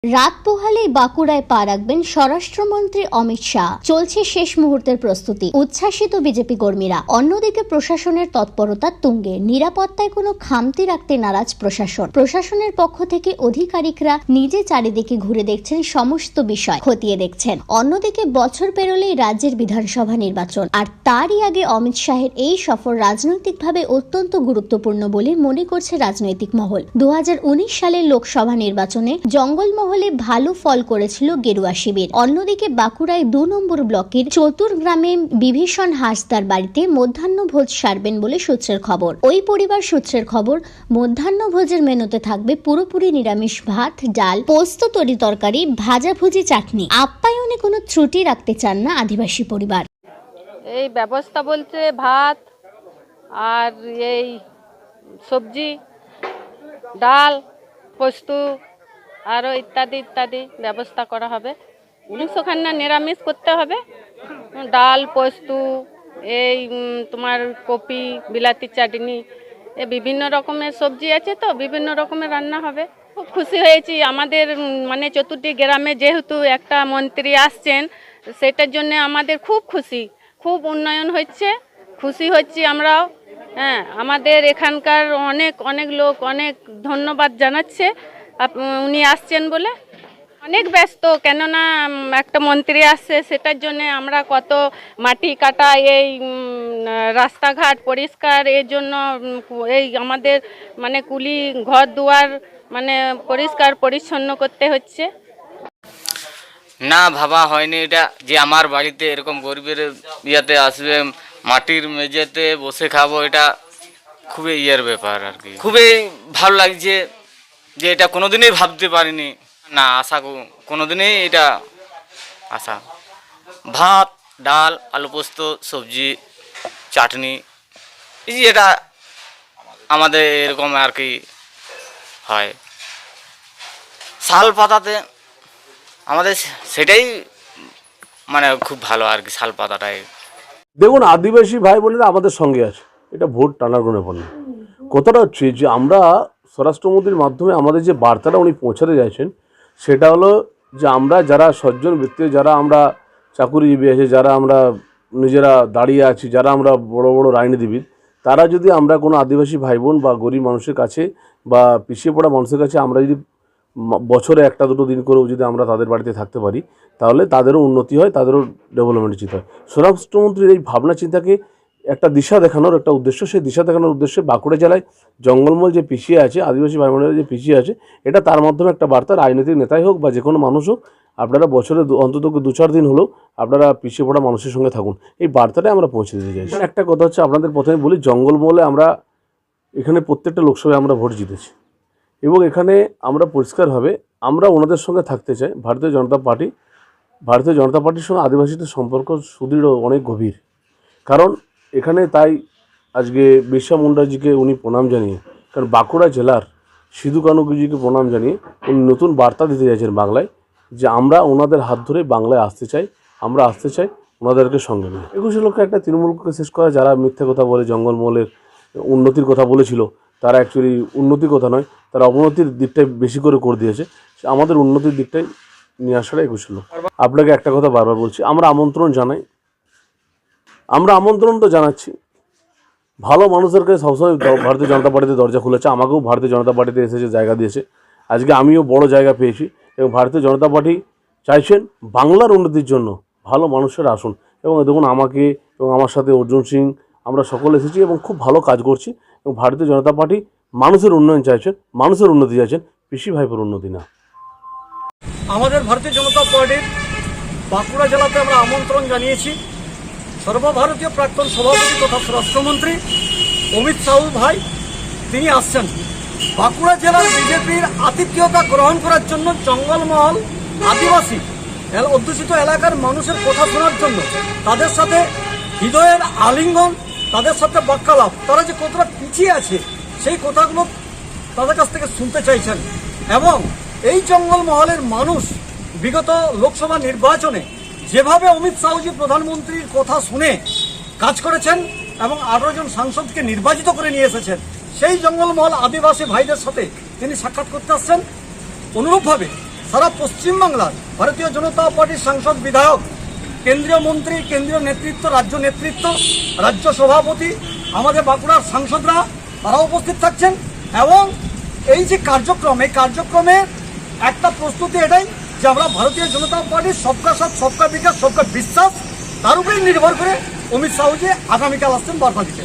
রাত পোহালেই বাঁকুড়ায় পা রাখবেন স্বরাষ্ট্রমন্ত্রী অমিত শাহ। চলছে শেষ মুহূর্তের প্রস্তুতি, উচ্ছ্বাসিত বিজেপি কর্মীরা। অন্যদিকে প্রশাসনের তৎপরতা তুঙ্গে, নিরাপত্তায় কোনো খামতি রাখতে নারাজ প্রশাসনের পক্ষ থেকে আধিকারিকরা নিজে চারিদিকে ঘুরে দেখছেন, সমস্ত বিষয় খতিয়ে দেখছেন। অন্যদিকে বছর পেরোলেই রাজ্যের বিধানসভা নির্বাচন, আর তারই আগে অমিত শাহের এই সফর রাজনৈতিকভাবে অত্যন্ত গুরুত্বপূর্ণ বলে মনে করছে রাজনৈতিক মহল। 2019 সালের লোকসভা নির্বাচনে জঙ্গলমহলে ভালো ফল করেছিল গেরুয়া শিবির। অন্যদিকে বাঁকুড়ায় 2 নম্বর ব্লকের চতুর্গ্রামে বিভীষণ হাসদার বাড়িতে মধ্যাহ্নভোজ সারবেন বলে সূত্রের খবর। ওই পরিবার সূত্রের খবর, মধ্যাহ্নভোজের মেনুতে থাকবে পুরোপুরি নিরামিষ ভাত, ডাল, পোস্ত, তরি তরকারি, ভাজাভুজি, চাটনি। আপ্যায়নে কোনো ত্রুটি রাখতে চান না আদিবাসী পরিবার। এই ব্যবস্থা বলতে ভাত আর এই সবজি, ডাল, পোস্ত আরও ইত্যাদি ইত্যাদি ব্যবস্থা করা হবে। 19খানা নিরামিষ করতে হবে, ডাল, পোস্ত, এই তোমার কপি, বিলাতি চাটনি, এ বিভিন্ন রকমের সবজি আছে, তো বিভিন্ন রকমের রান্না হবে। খুব খুশি হয়েছি। আমাদের মানে চতুর্থী গ্রামে যেহেতু একটা মন্ত্রী আসছেন, সেটার জন্য আমাদের খুব খুশি, খুব উন্নয়ন হচ্ছে, খুশি হচ্ছি আমরাও। হ্যাঁ, আমাদের এখানকার অনেক অনেক লোক অনেক ধন্যবাদ জানাচ্ছে উনি আসছেন বলে। অনেক ব্যস্ত, কেননা একটা মন্ত্রী আসছে, সেটার জন্য আমরা কত মাটি কাটা, এই রাস্তাঘাট পরিষ্কার, এর জন্য এই আমাদের মানে কুলি ঘর দুয়ার মানে পরিষ্কার পরিচ্ছন্ন করতে হচ্ছে। না, ভাবা হয়নি এটা যে আমার বাড়িতে এরকম গরিবের ইয়াতে আসবে, মাটির মেঝেতে বসে খাবো। এটা খুবই ইয়ের ব্যাপার আর কি। খুবই ভালো লাগছে যে এটা কোনোদিনই ভাবতে পারিনি, না আশা কোনোদিনই এটা আশা। ভাত, ডাল, আলু পোস্ত, সবজি, চাটনি, এই যে এটা আমাদের এরকম আর কি হয়। শাল পাতাতে আমাদের সেটাই মানে খুব ভালো আর কি, শাল পাতাটাই। দেখুন, আদিবাসী ভাই বোনেরা আমাদের সঙ্গে আছে, এটা ভোট টানার কোনো ব্যাপার না। কথাটা হচ্ছে যে আমরা স্বরাষ্ট্রমন্ত্রীর মাধ্যমে আমাদের যে বার্তাটা উনি পৌঁছাতে চাইছেন, সেটা হলো যে আমরা যারা সজ্জন ব্যক্তি, যারা আমরা চাকুরিজীবী আছে, যারা আমরা নিজেরা দাঁড়িয়ে আছি, যারা আমরা বড় বড় রাজনীতিবিদ, তারা যদি আমরা কোনো আদিবাসী ভাই বোন বা গরিব মানুষের কাছে বা পিছিয়ে পড়া মানুষের কাছে আমরা যদি বছরে 1-2 দিন করেও যদি আমরা তাদের বাড়িতে থাকতে পারি, তাহলে তাদেরও উন্নতি হয়, তাদেরও ডেভেলপমেন্ট চিন্তা হয়। স্বরাষ্ট্রমন্ত্রীর এই ভাবনা চিন্তাকে একটা দিশা দেখানোর একটা উদ্দেশ্য, সেই দিশা দেখানোর উদ্দেশ্যে বাঁকুড়া জেলায় জঙ্গলমহল যে পিছিয়ে আছে, আদিবাসী ভাই বোনেরা যে পিছিয়ে আছে, এটা তার মাধ্যমে একটা বার্তা, রাজনৈতিক নেতাই হোক বা যে কোনো মানুষ হোক, আপনারা বছরে অন্তত 2-4 দিন হলেও আপনারা পিছিয়ে পড়া মানুষের সঙ্গে থাকুন, এই বার্তাটাই আমরা পৌঁছে দিতে চাই। একটা কথা হচ্ছে, আপনাদের প্রথমে বলি, জঙ্গলমহলে আমরা এখানে প্রত্যেকটা লোকসভায় আমরা ভোট জিতেছি, এবং এখানে আমরা পরিষ্কারভাবে আমরা ওনাদের সঙ্গে থাকতে চাই। ভারতীয় জনতা পার্টির সঙ্গে আদিবাসীদের সম্পর্ক সুদৃঢ়, অনেক গভীর। কারণ এখানে তাই আজকে বিরসা মুন্ডাজিকে উনি প্রণাম জানিয়ে, কারণ বাঁকুড়া জেলার সিধু কানুজিকে প্রণাম জানিয়ে উনি নতুন বার্তা দিতে চাইছেন বাংলায়, যে আমরা ওনাদের হাত ধরে বাংলায় আসতে চাই, আমরা আসতে চাই ওনাদেরকে সঙ্গে নিয়ে। 21 লক্ষ একটা তৃণমূলকে শেষ করা, যারা মিথ্যা কথা বলে জঙ্গলমহলের উন্নতির কথা বলেছিল, তারা অ্যাকচুয়ালি উন্নতির কথা নয়, তারা অবনতির দিকটাই বেশি করে দিয়েছে। আমাদের উন্নতির দিকটাই নিয়ে আসাটা 21 লক্ষ। আপনাকে একটা কথা বারবার বলছি, আমরা আমন্ত্রণ জানাই, আমরা আমন্ত্রণ তো জানাচ্ছি। ভালো মানুষের কাছে সবসময় ভারতীয় জনতা পার্টিতে দরজা খুলেছে, আমাকেও ভারতীয় জনতা পার্টিতে এসেছে, জায়গা দিয়েছে। আজকে আমিও বড় জায়গা পেয়েছি, এবং ভারতীয় জনতা পার্টি চাইছেন বাংলার উন্নতির জন্য ভালো মানুষের আসুন। এবং দেখুন, আমাকে এবং আমার সাথে অর্জুন সিং, আমরা সকলে এসেছি এবং খুব ভালো কাজ করছি। এবং ভারতীয় জনতা পার্টি মানুষের উন্নয়ন চাইছেন, মানুষের উন্নতি চাইছেন, পিসি ভাইপোর উন্নতি না। আমাদের ভারতীয় জনতা পার্টির বাঁকুড়া জেলাতে আমরা আমন্ত্রণ জানিয়েছি সর্বভারতীয় প্রাক্তন সভাপতি তথা স্বরাষ্ট্রমন্ত্রী অমিত শাহ ভাই, তিনি আসছেন বাঁকুড়া জেলার বিজেপির আতিথেয়তা গ্রহণ করার জন্য। জঙ্গলমহল আদিবাসী অধ্যুষিত এলাকার মানুষের কথা শোনার জন্য, তাদের সাথে হৃদয়ের আলিঙ্গন, তাদের সাথে বাক্যালাপ, তারা যে কতটা পিছিয়ে আছে সেই কথাগুলো তাদের কাছ থেকে শুনতে চাইছেন। এবং এই জঙ্গলমহলের মানুষ বিগত লোকসভা নির্বাচনে যেভাবে অমিত শাহজি প্রধানমন্ত্রীর কথা শুনে কাজ করেছেন এবং 18 জন সাংসদকে নির্বাচিত করে নিয়ে এসেছেন, সেই জঙ্গলমহল আদিবাসী ভাইদের সাথে তিনি সাক্ষাৎ করতে আসছেন। অনুরূপভাবে সারা পশ্চিমবাংলার ভারতীয় জনতা পার্টির সাংসদ, বিধায়ক, কেন্দ্রীয় মন্ত্রী, কেন্দ্রীয় নেতৃত্ব, রাজ্য নেতৃত্ব, রাজ্য সভাপতি, আমাদের বাঁকুড়ার সাংসদরা তারা উপস্থিত থাকছেন। এবং এই যে কার্যক্রম, এই কার্যক্রমে একটা প্রস্তুতি এটাই যে আমরা ভারতীয় জনতা পার্টির সবকা সাথ, সবকা বিকাশ, সবকা বিশ্বাস, তার উপরেই নির্ভর করে অমিত শাহজি আগামীকাল আসছেন বার্তা দিতে।